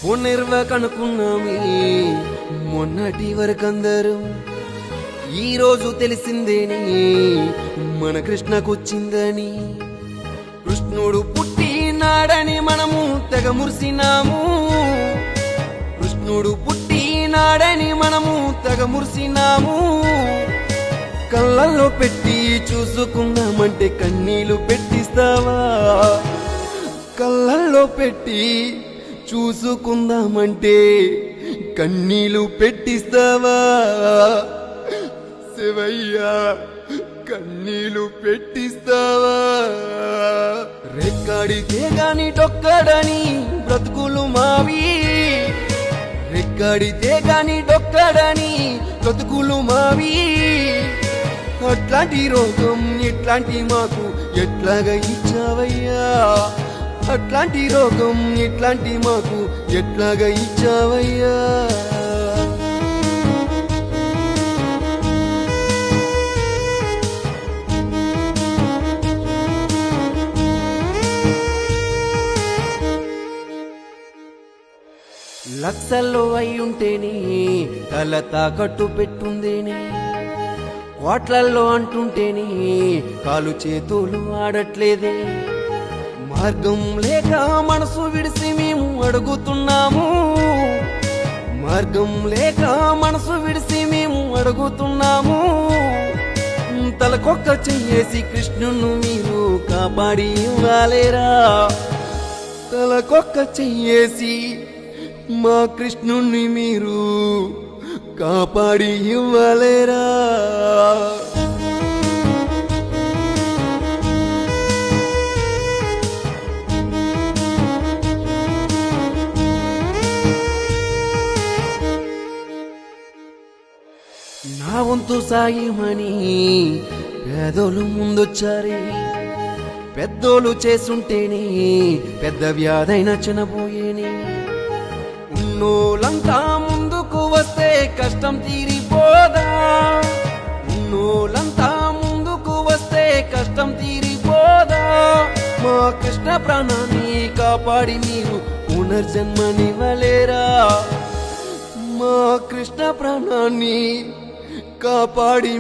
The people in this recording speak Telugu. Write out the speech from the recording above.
పునర్వకనుకున్నామే మొన్నటి వరకందరూ ఈ రోజు తెలిసిందేని మన కృష్ణకొచ్చిందని. కృష్ణుడు పుట్టినాడని మనము తెగ మురిసినాము. కృష్ణుడు పుట్టినాడని మనము తెగ మురిసినాము. కళ్ళల్లో పెట్టి చూసుకుందామంటే కన్నీళ్లు పెట్టిస్తావా? కళ్ళల్లో పెట్టి చూసుకుందామంటే కన్నీళ్లు పెట్టిస్తావా? శివయ్యా కన్నీళ్లు పెట్టిస్తావా? రెక్కడితే గాని డొక్కడని బ్రతుకులు మావి. రెక్కడితే గాని డొక్కడని బ్రతుకులు మావి. అట్లాంటి రోగం ఇట్లాంటి మాకు ఎట్లాగా ఇచ్చావయ్యా? అట్లాంటి రోగం ఇట్లాంటి మాకు ఎట్లాగా ఇచ్చావయ్యా? లక్షల్లో అయ్యుంటేనే తల తాకట్టు పెట్టుందేనే. కోట్లల్లో అంటుంటేనే కాలు చేతులు ఆడట్లేదే. మార్గం లేక మనసు విడిసి మేము అడుగుతున్నాము. మార్గం లేక మనసు విడిసి మేము అడుగుతున్నాము. తలకొక్క చెయ్యేసి కృష్ణును మీరు కాపాడి ఇవ్వాలేరా? తలకొక్క చెయ్యేసి మా కృష్ణుణ్ణి మీరు కాపాడి ఇవ్వలేరా? నా వంతు సాయమని పేదోళ్ళు ముందొచ్చారే. పెద్దోళ్ళు చేసుంటేనే పెద్ద వ్యాధైన చనబోయేనే. ఉన్నోలంతా ముందుకు వస్తే కష్టం తీరిపోదా? ఉన్నోలంతా ముందుకు వస్తే కష్టం తీరిపోదా? మా కృష్ణ ప్రాణాన్ని కాపాడి మీరు పునర్జన్మనివ్వలేరా? మా కృష్ణ ప్రాణాన్ని కాపాడి